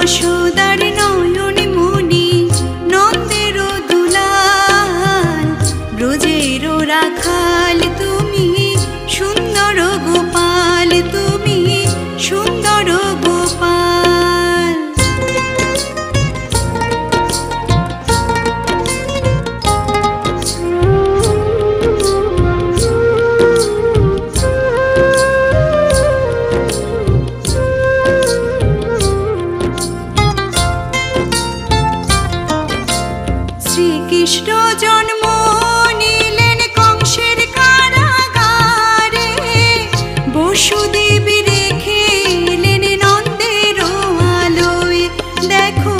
যশোদার নয়ন মনি নন্দের দুলাল, ব্রজের রাখাল তুমি সুন্দর গোপাল, তুমি সুন্দর গোপাল। শ্রীকৃষ্ণ জন্ম নিলেন কংসের কারাগারে, বসুদেব রেখে এলেন নন্দের আলোয়। দেখো